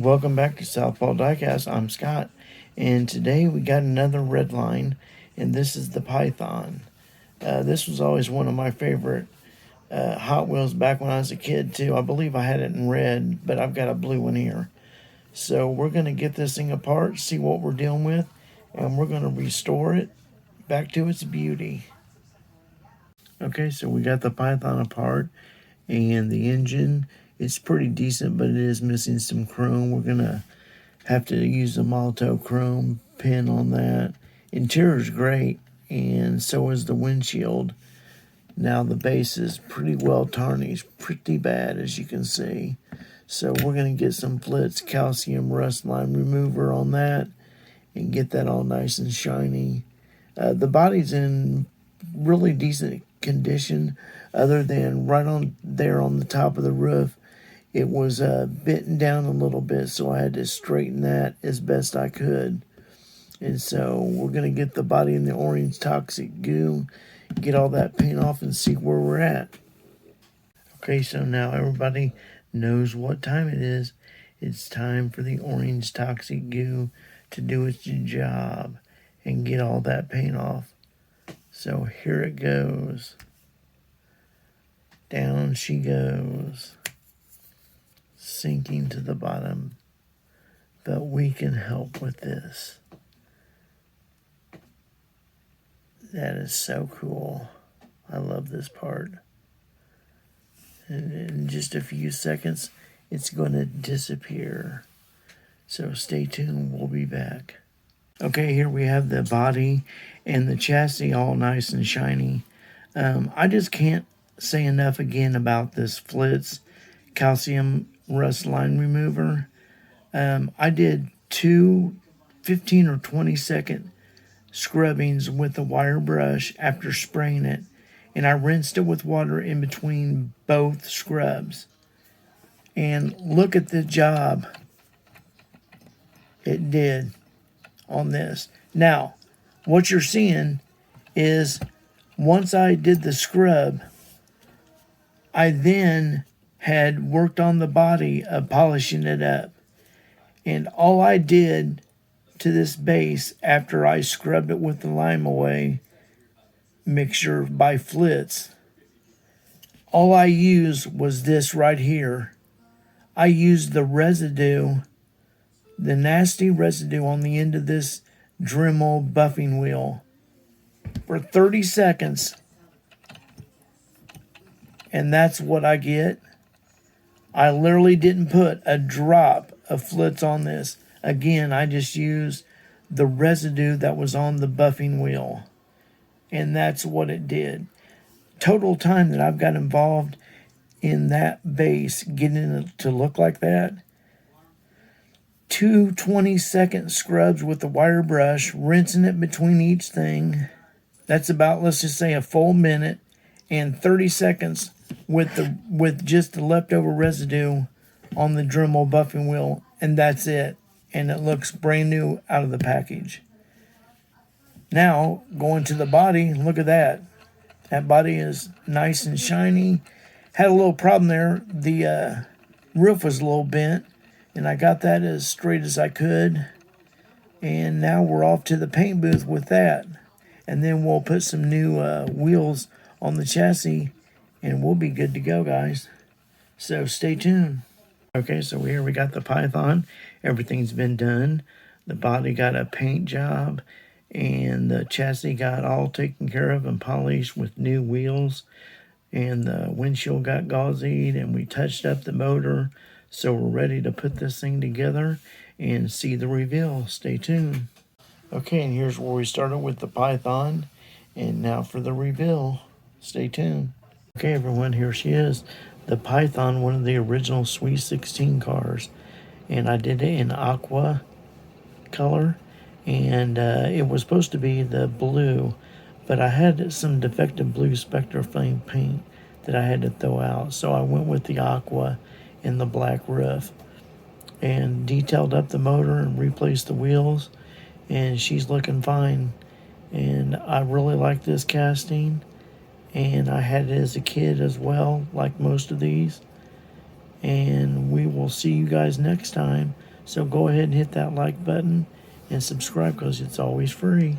Welcome back to Southpaw Diecast. I'm Scott, and today we got another Redline, and this is the Python. This was always one of my favorite Hot Wheels back when I was a kid too. I believe I had it in red, but I've got a blue one here. So we're going to get this thing apart, see what we're dealing with, and we're going to restore it back to its beauty. Okay, so we got the Python apart, and the engine, it's pretty decent, but it is missing some chrome. We're going to have to use the Malto chrome pin on that. Interior's great, and so is the windshield. Now the base is pretty well tarnished, pretty bad as you can see. So we're going to get some Flitz calcium rust line remover on that and get that all nice and shiny. The body's in really decent condition, other than right on there on the top of the roof. It was bitten down a little bit, so I had to straighten that as best I could. And so we're going to get the body in the orange toxic goo, get all that paint off, and see where we're at. Okay, so now everybody knows what time it is. It's time for the orange toxic goo to do its job and get all that paint off. So here it goes. Down she goes, sinking to the bottom. But we can help with this. That is so cool. I love this part. And in just a few seconds, it's going to disappear. So stay tuned, we'll be back. Okay, here we have the body and the chassis all nice and shiny. I just can't say enough again about this Flitz calcium rust line remover. I did two 15 or 20 second scrubbings with a wire brush after spraying it, and I rinsed it with water in between both scrubs. And look at the job it did on this. Now, what you're seeing is once I did the scrub, I then had worked on the body of polishing it up. And all I did to this base after I scrubbed it with the Lime Away mixture by Flitz, all I used was this right here. I used the residue, the nasty residue on the end of this Dremel buffing wheel for 30 seconds. And that's what I get. I literally didn't put a drop of Flitz on this. Again, I just used the residue that was on the buffing wheel. And that's what it did. Total time that I've got involved in that base, getting it to look like that, 2 20-second scrubs with the wire brush, rinsing it between each thing. That's about, let's just say, a full minute, and 30 seconds with just the leftover residue on the Dremel buffing wheel, and that's it. And it looks brand new out of the package. Now, going to the body, look at that. That body is nice and shiny. Had a little problem there. The roof was a little bent, and I got that as straight as I could. And now we're off to the paint booth with that. And then we'll put some new wheels on the chassis, and we'll be good to go, guys. So stay tuned. Okay, so here we got the Python. Everything's been done. The body got a paint job, and the chassis got all taken care of and polished with new wheels. And the windshield got gauzied, and we touched up the motor. So we're ready to put this thing together and see the reveal. Stay tuned. Okay, and here's where we started with the Python. And now for the reveal. Stay tuned. Okay, everyone, here she is. The Python, one of the original Sweet 16 cars. And I did it in aqua color. And it was supposed to be the blue, but I had some defective blue Spectre Flame paint that I had to throw out. So I went with the aqua and the black roof and detailed up the motor and replaced the wheels. And she's looking fine. And I really like this casting. And I had it as a kid as well, like most of these. And we will see you guys next time. So go ahead and hit that like button and subscribe because it's always free.